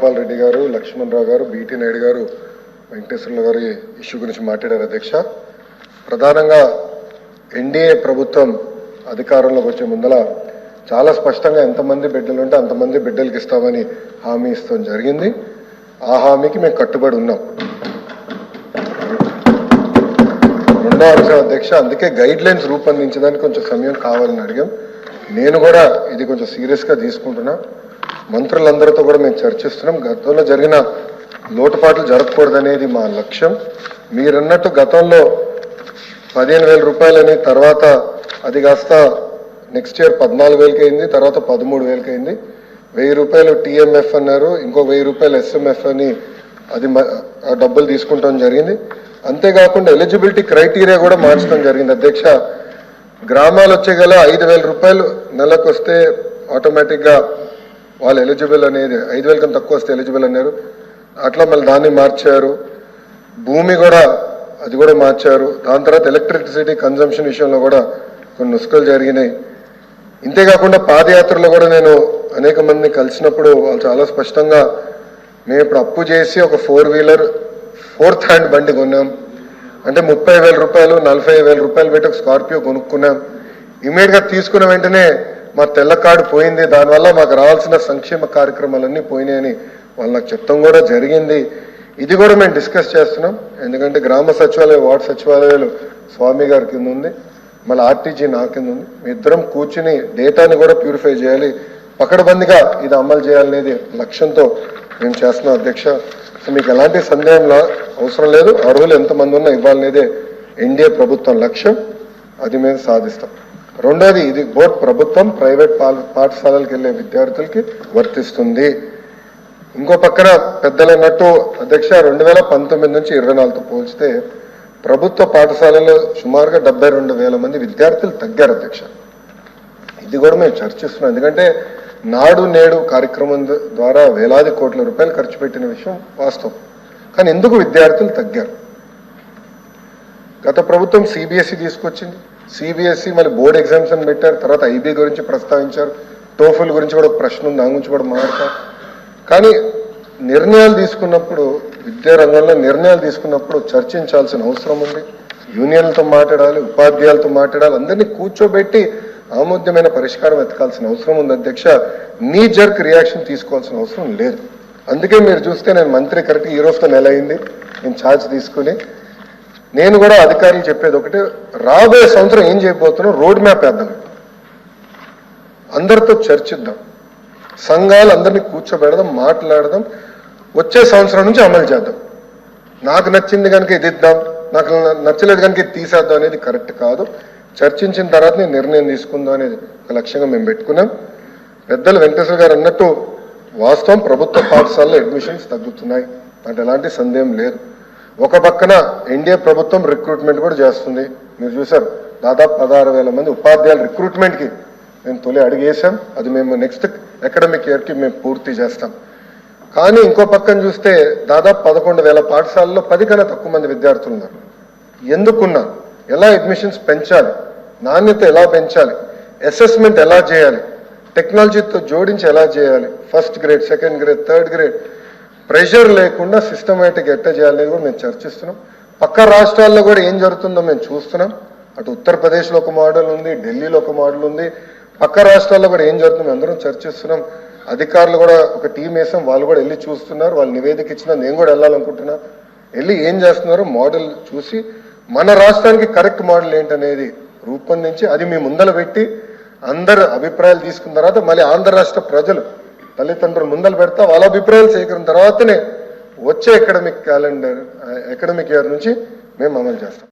రాజగోపాల్ రెడ్డి గారు, లక్ష్మణ్ రావు గారు, బీటీ నాయుడు గారు, వెంకటేశ్వర్ల గారు ఇష్యూ గురించి మాట్లాడారు అధ్యక్ష. ప్రధానంగా ఎన్డీఏ ప్రభుత్వం అధికారంలోకి వచ్చే ముందల చాలా స్పష్టంగా ఎంతమంది బిడ్డలు ఉంటే అంతమంది బిడ్డలకి ఇస్తామని హామీ ఇస్తాం జరిగింది. ఆ హామీకి మేము కట్టుబడి ఉన్నాం. రెండో అంశం అధ్యక్ష, అందుకే గైడ్ లైన్స్ రూపొందించడానికి కొంచెం సమయం కావాలని అడిగాం. నేను కూడా ఇది కొంచెం సీరియస్గా తీసుకుంటున్నా. మంత్రులందరితో కూడా మేము చర్చిస్తున్నాం. గతంలో జరిగిన లోటుపాట్లు జరగకూడదనేది మా లక్ష్యం. మీరన్నట్టు గతంలో 15,000 రూపాయలని, తర్వాత అది కాస్త నెక్స్ట్ ఇయర్ 14,000కి అయింది, తర్వాత 13,000కి అయింది. 1,000 రూపాయలు టీఎంఎఫ్ అన్నారు, ఇంకో 1,000 రూపాయలు ఎస్ఎంఎఫ్ అని అది డబ్బులు తీసుకుంటాం జరిగింది. అంతేకాకుండా ఎలిజిబిలిటీ క్రైటీరియా కూడా మార్చడం జరిగింది అధ్యక్ష. గ్రామాలు వచ్చే గల 5,000 రూపాయలు నెలకు వస్తే ఆటోమేటిక్గా వాళ్ళు ఎలిజిబుల్ అనేది, 5,000 కన్నా తక్కువ వస్తే ఎలిజిబుల్ అన్నారు. అట్లా మళ్ళీ దాన్ని మార్చారు. భూమి కూడా అది కూడా మార్చారు. దాని తర్వాత ఎలక్ట్రిసిటీ కన్జంప్షన్ విషయంలో కూడా కొన్ని నుసుకలు జరిగినాయి. ఇంతేకాకుండా పాదయాత్రలో కూడా నేను అనేక మందిని కలిసినప్పుడు వాళ్ళు చాలా స్పష్టంగా, మేము ఇప్పుడు అప్పు చేసి ఒక 4-వీలర్ 4th హ్యాండ్ బండి కొన్నాం అంటే 30,000 రూపాయలు 40,000 రూపాయలు పెట్టి ఒక స్కార్పియో కొనుక్కున్నాం. ఇమీడియట్గా తీసుకున్న వెంటనే మా తెల్ల కార్డు పోయింది, దానివల్ల మాకు రావాల్సిన సంక్షేమ కార్యక్రమాలన్నీ పోయినాయని వాళ్ళు నాకు చెప్తాం కూడా జరిగింది. ఇది కూడా మేము డిస్కస్ చేస్తున్నాం. ఎందుకంటే గ్రామ సచివాలయం, వార్డు సచివాలయాలు స్వామి గారి కింద ఉంది, మళ్ళీ ఆర్టీజీ నా కింద ఉంది. మీ ఇద్దరం కూర్చుని డేటాని కూడా ప్యూరిఫై చేయాలి, పకడ్బందీగా ఇది అమలు చేయాలనేది లక్ష్యంతో మేము చేస్తున్నాం అధ్యక్ష. మీకు ఎలాంటి సందేహంలో అవసరం లేదు. అర్హులు ఎంతమంది ఉన్నా ఇవ్వాలనేదే ఎన్డీఏ ప్రభుత్వం లక్ష్యం. అది మేము సాధిస్తాం. రెండోది, ఇది బోర్డు ప్రభుత్వం ప్రైవేట్ పాఠశాలలకు వెళ్ళే విద్యార్థులకి వర్తిస్తుంది. ఇంకో పక్కన పెద్దలు అన్నట్టు అధ్యక్ష, 2019 నుంచి 24తో పోల్చితే ప్రభుత్వ పాఠశాలలో సుమారుగా 72,000 మంది విద్యార్థులు తగ్గారు అధ్యక్ష. ఇది కూడా మేము చర్చిస్తున్నాం. ఎందుకంటే నాడు నేడు కార్యక్రమం ద్వారా వేలాది కోట్ల రూపాయలు ఖర్చు పెట్టిన విషయం వాస్తవం. కానీ ఎందుకు విద్యార్థులు తగ్గారు? గత ప్రభుత్వం సిబిఎస్ఈ తీసుకొచ్చింది. సిబిఎస్ఈ మళ్ళీ బోర్డు ఎగ్జామ్స్ అని పెట్టారు. తర్వాత ఐబీ గురించి ప్రస్తావించారు. టోఫుల్ గురించి కూడా ఒక ప్రశ్న ఉంది, దాని గురించి కూడా మాట్లాడతారు. కానీ నిర్ణయాలు తీసుకున్నప్పుడు, విద్యా రంగంలో నిర్ణయాలు తీసుకున్నప్పుడు చర్చించాల్సిన అవసరం ఉంది. యూనియన్లతో మాట్లాడాలి, ఉపాధ్యాయులతో మాట్లాడాలి, అందరినీ కూర్చోబెట్టి ఆమోద్యమైన పరిష్కారం ఎత్తుకాల్సిన అవసరం ఉంది అధ్యక్ష. నీ జర్క్ రియాక్షన్ తీసుకోవాల్సిన అవసరం లేదు. అందుకే మీరు చూస్తే నేను మంత్రి కరెక్ట్గా ఈ రోజుతో నెల అయింది నేను ఛార్జ్ తీసుకుని. నేను కూడా అధికారులు చెప్పేది ఒకటి, రాబోయే సంవత్సరం ఏం చేయబోతున్నాం రోడ్ మ్యాప్ వేద్దాం, అందరితో చర్చిద్దాం, సంఘాలు అందరినీ కూర్చోబెడదాం, మాట్లాడదాం, వచ్చే సంవత్సరం నుంచి అమలు చేద్దాం. నాకు నచ్చింది కనుక ఇది ఇద్దాం, నాకు నచ్చలేదు కనుక ఇది తీసేద్దాం అనేది కరెక్ట్ కాదు. చర్చించిన తర్వాత నేను నిర్ణయం తీసుకుందాం అనేది ఒక లక్ష్యంగా మేము పెట్టుకున్నాం. పెద్దలు వెంకటేశ్వర గారు అన్నట్టు వాస్తవం, ప్రభుత్వ పాఠశాలలో అడ్మిషన్స్ తగ్గుతున్నాయి అంటే ఎలాంటి సందేహం లేదు. ఒక పక్కన ఎన్డీఏ ప్రభుత్వం రిక్రూట్మెంట్ కూడా చేస్తుంది. మీరు చూసారు, దాదాపు 16,000 మంది ఉపాధ్యాయుల రిక్రూట్మెంట్కి మేము తొలి అడిగేసాం. అది మేము నెక్స్ట్ అకాడమిక్ ఇయర్కి మేము పూర్తి చేస్తాం. కానీ ఇంకో పక్కన చూస్తే దాదాపు 11,000 పాఠశాలలో 10 కన్నా తక్కువ మంది విద్యార్థులు ఉన్నారు. ఎందుకున్నారు? ఎలా అడ్మిషన్స్ పెంచాలి, నాణ్యత ఎలా పెంచాలి, అసెస్మెంట్ ఎలా చేయాలి, టెక్నాలజీతో జోడించి ఎలా చేయాలి, first grade, second grade, third grade pressure లేకుండా సిస్టమేటిక్ ఎట్లా చేయాలనేది కూడా మేము చర్చిస్తున్నాం. పక్క రాష్ట్రాల్లో కూడా ఏం జరుగుతుందో మేము చూస్తున్నాం. అటు ఉత్తరప్రదేశ్లో ఒక మోడల్ ఉంది, ఢిల్లీలో ఒక మోడల్ ఉంది. పక్క రాష్ట్రాల్లో కూడా ఏం జరుగుతుందో అందరం చర్చిస్తున్నాం. అధికారులు కూడా ఒక టీం వేసాం, వాళ్ళు కూడా వెళ్ళి చూస్తున్నారు. వాళ్ళు నివేదిక ఇచ్చినా నేను కూడా వెళ్ళాలనుకుంటున్నా. వెళ్ళి ఏం చేస్తున్నారో మోడల్ చూసి మన రాష్ట్రానికి కరెక్ట్ మోడల్ ఏంటనేది రూపొందించి అది మీ ముందర పెట్టి అందరు అభిప్రాయాలు తీసుకున్న తర్వాత మళ్ళీ ఆంధ్ర రాష్ట్ర ప్రజలు తల్లిదండ్రులు ముందర పెడతా వాళ్ళ అభిప్రాయాలు సేకరణ తర్వాతనే వచ్చే అకాడమిక్ ఇయర్ నుంచి మేము అమలు చేస్తాం.